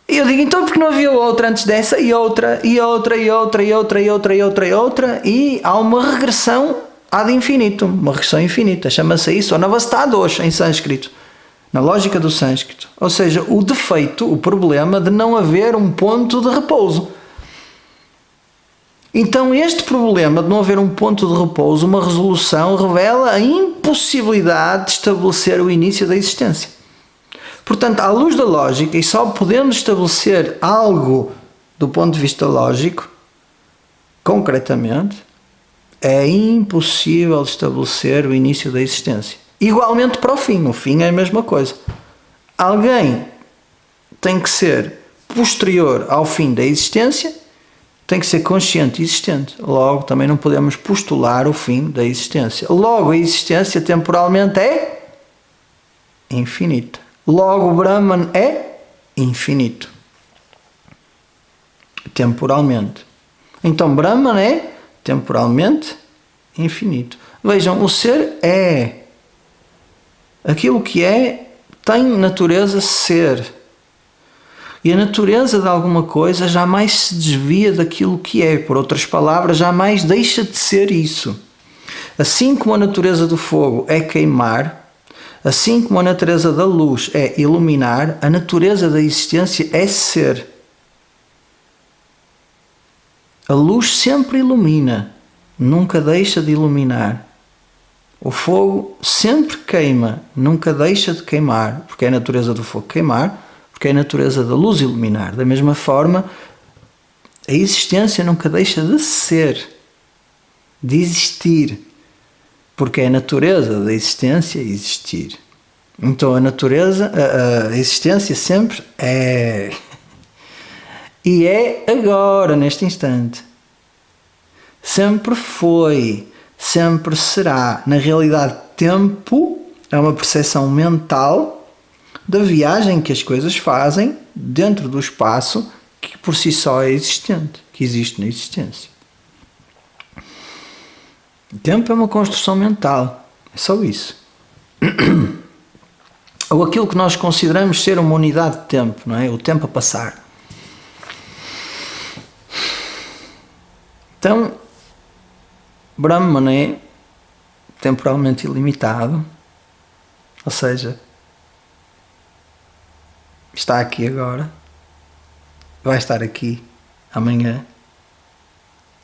E eu digo, então porque não havia outra antes dessa e outra, e outra, e outra, e outra, e outra, e outra, e outra, e há uma regressão ad infinitum, uma regressão infinita, chama-se isso Anavastha-dosha em sânscrito, na lógica do sânscrito. Ou seja, o defeito, o problema de não haver um ponto de repouso. Então este problema de não haver um ponto de repouso, uma resolução, revela a impossibilidade de estabelecer o início da existência. Portanto, à luz da lógica, e só podemos estabelecer algo do ponto de vista lógico, concretamente, é impossível estabelecer o início da existência. Igualmente para o fim é a mesma coisa. Alguém tem que ser posterior ao fim da existência, tem que ser consciente e existente. Logo, também não podemos postular o fim da existência. Logo, a existência temporalmente é infinita. Logo, o Brahman é infinito. Temporalmente. Então, Brahman é temporalmente infinito. Vejam, o ser é. Aquilo que é tem natureza ser. E a natureza de alguma coisa jamais se desvia daquilo que é. Por outras palavras, jamais deixa de ser isso. Assim como a natureza do fogo é queimar, assim como a natureza da luz é iluminar, a natureza da existência é ser. A luz sempre ilumina, nunca deixa de iluminar. O fogo sempre queima, nunca deixa de queimar, porque é a natureza do fogo queimar, porque é a natureza da luz iluminar. Da mesma forma, a existência nunca deixa de ser, de existir, porque é a natureza da existência existir. Então a natureza, a existência sempre é. E é agora, neste instante. Sempre foi, sempre será. Na realidade, tempo é uma percepção mental da viagem que as coisas fazem dentro do espaço que por si só é existente, que existe na existência. O tempo é uma construção mental, é só isso. Ou aquilo que nós consideramos ser uma unidade de tempo, não é? O tempo a passar. Então, Brahman é temporalmente ilimitado, ou seja, está aqui agora, vai estar aqui amanhã,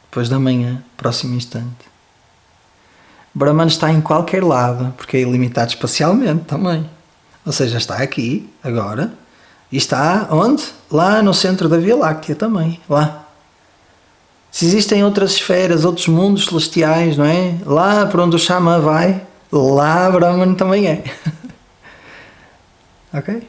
depois da manhã, próximo instante. Brahman está em qualquer lado, porque é ilimitado espacialmente também. Ou seja, está aqui agora e está onde? Lá no centro da Via Láctea também, lá. Se existem outras esferas, outros mundos celestiais, não é? Lá para onde o Xamã vai, lá Brahman também é. Ok?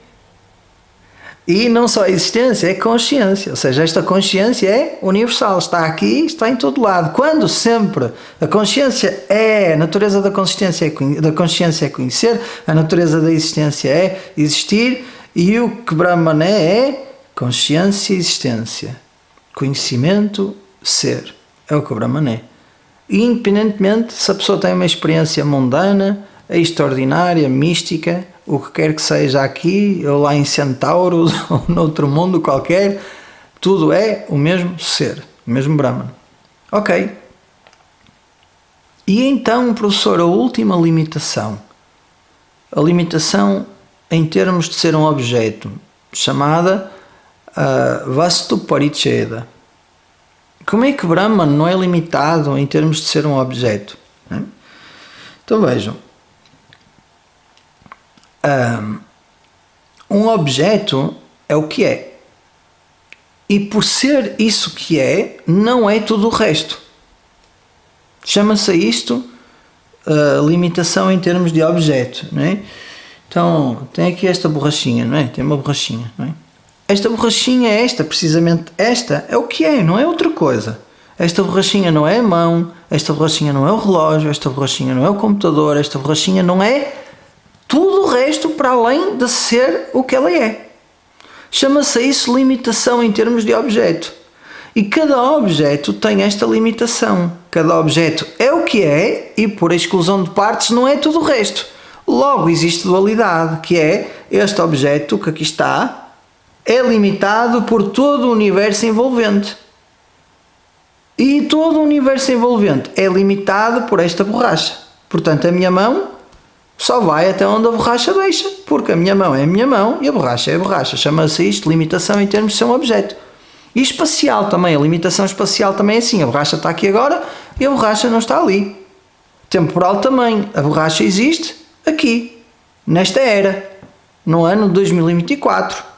E não só a existência, é consciência. Ou seja, esta consciência é universal. Está aqui, está em todo lado. Quando sempre a consciência é, a natureza da consciência é conhecer, a natureza da existência é existir, e o que Brahman é consciência e existência. Conhecimento, ser. É o que o Brahman é. E independentemente se a pessoa tem uma experiência mundana, extraordinária, mística, o que quer que seja aqui, ou lá em Centauros, ou noutro mundo qualquer, tudo é o mesmo ser, o mesmo Brahman. Ok. E então, professor, a última limitação. A limitação em termos de ser um objeto, chamada Vastu Paricheda. Como é que Brahman não é limitado em termos de ser um objeto? Então vejam. Um objeto é o que é. E por ser isso que é, não é tudo o resto. Chama-se isto limitação em termos de objeto, não é? Então, tem aqui esta borrachinha, não é? Tem uma borrachinha, não é? Esta borrachinha é esta, precisamente esta, é o que é, não é outra coisa. Esta borrachinha não é a mão, esta borrachinha não é o relógio, esta borrachinha não é o computador, esta borrachinha não é tudo o resto para além de ser o que ela é. Chama-se isso limitação em termos de objeto. E cada objeto tem esta limitação. Cada objeto é o que é e, por exclusão de partes, não é tudo o resto. Logo, existe dualidade, que é este objeto que aqui está, é limitado por todo o universo envolvente. E todo o universo envolvente é limitado por esta borracha. Portanto, a minha mão só vai até onde a borracha deixa, porque a minha mão é a minha mão e a borracha é a borracha. Chama-se isto limitação em termos de ser um objeto. E espacial também, a limitação espacial também é assim. A borracha está aqui agora e a borracha não está ali. Temporal também. A borracha existe aqui, nesta era, no ano 2024.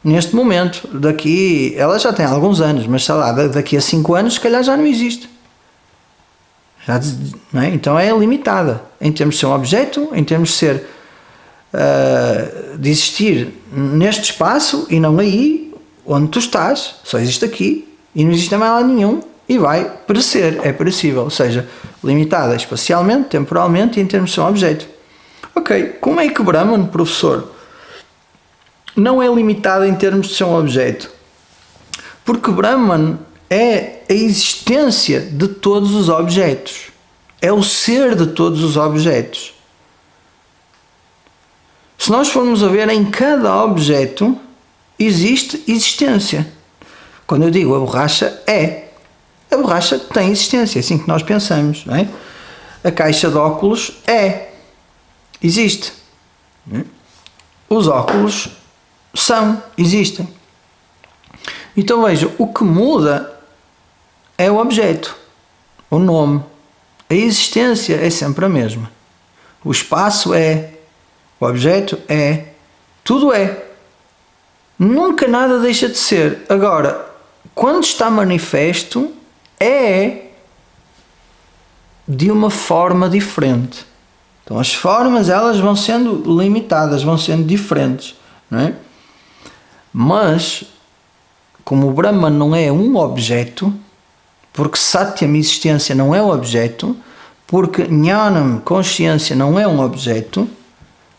neste momento. Daqui, ela já tem alguns anos, mas sei lá, daqui a 5 anos se calhar já não existe. Não é? Então é limitada em termos de ser um objeto, em termos de ser de existir neste espaço e não aí onde tu estás. Só existe aqui e não existe mais lá nenhum e vai perecer, é perecível, ou seja, limitada espacialmente, temporalmente e em termos de ser um objeto. Ok, como é que Brahman, professor, não é limitado em termos de ser um objeto? Porque Brahman é a existência de todos os objetos. É o ser de todos os objetos. Se nós formos a ver, em cada objeto existe existência. Quando eu digo a borracha, a borracha tem existência, é assim que nós pensamos, não é? A caixa de óculos existe. Não é? Os óculos existem. Então veja, o que muda é o objeto, o nome. A existência é sempre a mesma. O espaço o objeto tudo é. Nunca nada deixa de ser. Agora, quando está manifesto, é de uma forma diferente. Então as formas, elas vão sendo limitadas, vão sendo diferentes, não é? Mas, como o Brahman não é um objeto, porque Satyam, existência, não é um objeto, porque Jnanam, consciência, não é um objeto,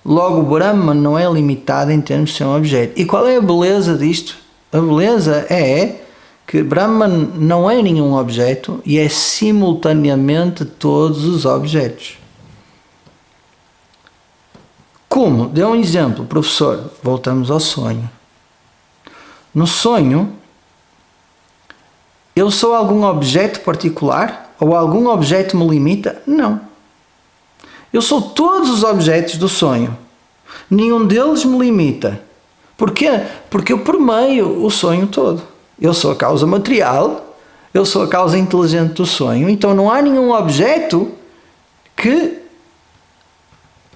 logo o Brahman não é limitado em termos de ser um objeto. E qual é a beleza disto? A beleza é que Brahman não é nenhum objeto e é simultaneamente todos os objetos. Como? Dê um exemplo, professor. Voltamos ao sonho. No sonho, eu sou algum objeto particular? Ou algum objeto me limita? Não. Eu sou todos os objetos do sonho. Nenhum deles me limita. Porquê? Porque eu permeio o sonho todo. Eu sou a causa material, eu sou a causa inteligente do sonho, então não há nenhum objeto que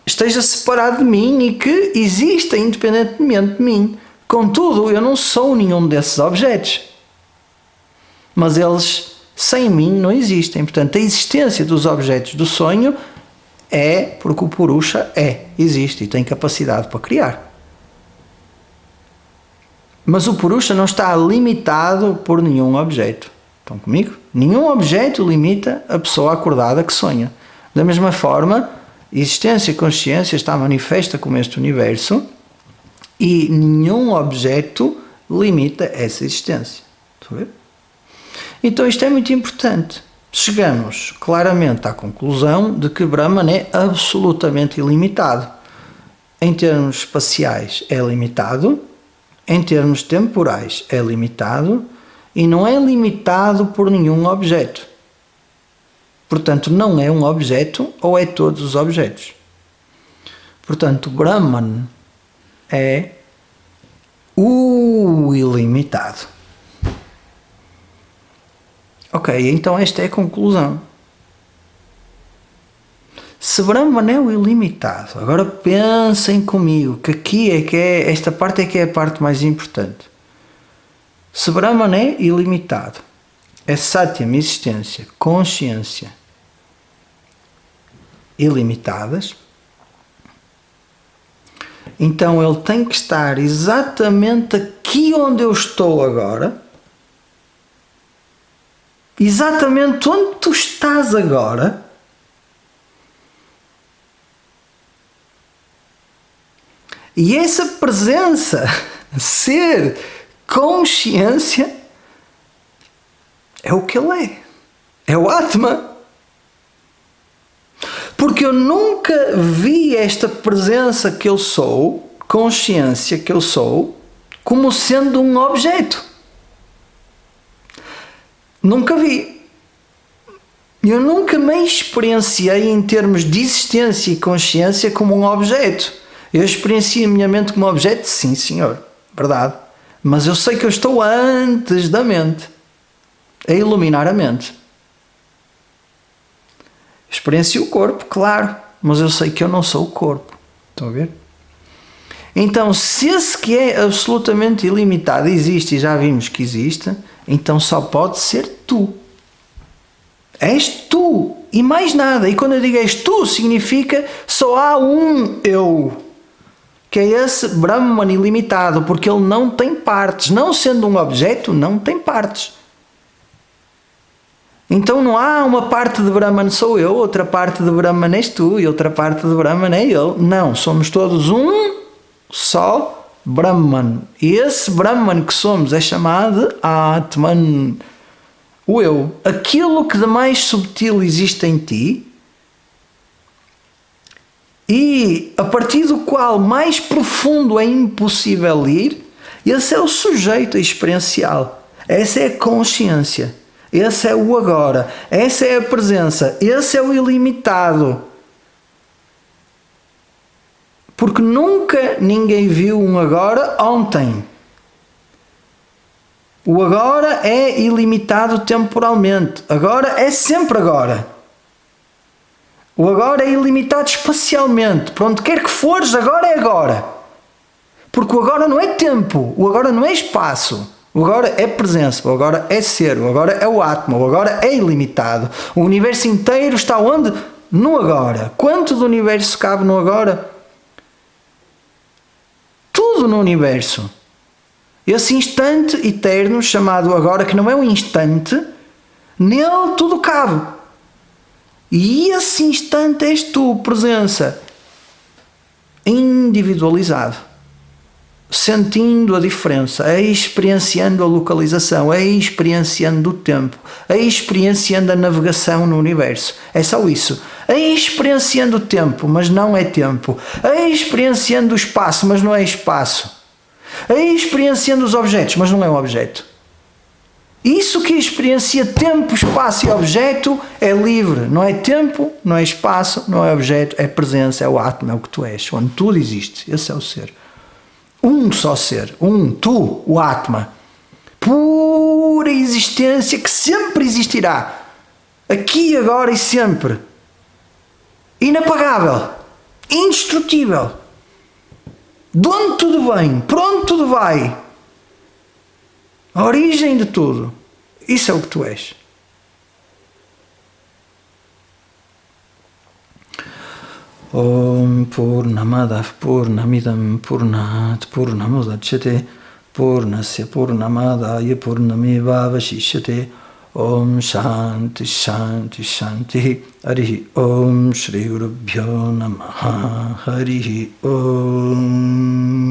esteja separado de mim e que exista independentemente de mim. Contudo, eu não sou nenhum desses objetos. Mas eles, sem mim, não existem. Portanto, a existência dos objetos do sonho é porque o Purusha existe e tem capacidade para criar. Mas o Purusha não está limitado por nenhum objeto. Estão comigo? Nenhum objeto limita a pessoa acordada que sonha. Da mesma forma, existência e consciência está manifesta como este universo e nenhum objeto limita essa existência. Estão a ver? Então isto é muito importante. Chegamos claramente à conclusão de que Brahman é absolutamente ilimitado. Em termos espaciais é limitado, em termos temporais é limitado e não é limitado por nenhum objeto. Portanto, não é um objeto ou é todos os objetos. Portanto, Brahman é o ilimitado. Ok, então esta é a conclusão. Se Brahman é o ilimitado, agora pensem comigo, que aqui esta parte é que é a parte mais importante. Se Brahman é ilimitado, é Satyam, existência, consciência ilimitadas, então ele tem que estar exatamente aqui onde eu estou agora, exatamente onde tu estás agora, e essa presença, ser, consciência, é o que ele é o Atma. Porque eu nunca vi esta presença que eu sou, consciência que eu sou, como sendo um objeto. Nunca vi. Eu nunca me experienciei em termos de existência e consciência como um objeto. Eu experiencio a minha mente como objeto? Sim, senhor. Verdade. Mas eu sei que eu estou antes da mente. A iluminar a mente. Experiencio o corpo, claro. Mas eu sei que eu não sou o corpo. Estão a ver? Então, se esse que é absolutamente ilimitado existe, e já vimos que existe, então só pode ser tu. És tu e mais nada. E quando eu digo és tu, significa só há um eu, que é esse Brahman ilimitado, porque ele não tem partes. Não sendo um objeto, não tem partes. Então não há uma parte de Brahman sou eu, outra parte de Brahman és tu e outra parte de Brahman é ele. Não, somos todos um só Brahman. E esse Brahman que somos é chamado de Atman, o eu. Aquilo que de mais subtil existe em ti e a partir do qual mais profundo é impossível ir, esse é o sujeito experiencial. Essa é a consciência. Esse é o agora. Essa é a presença. Esse é o ilimitado. Porque nunca ninguém viu um agora ontem. O agora é ilimitado temporalmente. Agora é sempre agora. O agora é ilimitado espacialmente. Para onde quer que fores, agora é agora. Porque o agora não é tempo. O agora não é espaço. O agora é presença. O agora é ser. O agora é o Atma. O agora é ilimitado. O universo inteiro está onde? No agora. Quanto do universo cabe no agora? Tudo no universo. Esse instante eterno chamado agora, que não é um instante, nele tudo cabe. E esse instante és tu, presença, individualizado, sentindo a diferença, experienciando a localização, experienciando o tempo, experienciando a navegação no universo. É só isso. Experienciando o tempo, mas não é tempo. Experienciando o espaço, mas não é espaço. Experienciando os objetos, mas não é um objeto. Isso que experiencia tempo, espaço e objeto é livre. Não é tempo, não é espaço, não é objeto, é presença, é o Atma, é o que tu és, onde tudo existe. Esse é o ser. Um só ser. Um, tu, o Atma. Pura existência que sempre existirá. Aqui, agora e sempre. Inapagável. Indestrutível. De onde tudo vem, por onde tudo vai. A origem de tudo. Isso é o que tu és. Om Purnamadav Purnamidam Purnat Purnamudachyate Purnasya Purnamadaya Purnameva Vashishyate. Om Shanti Shanti Shanti. Harihi Om Shri Gurubhyo Namaha. Harihi Om.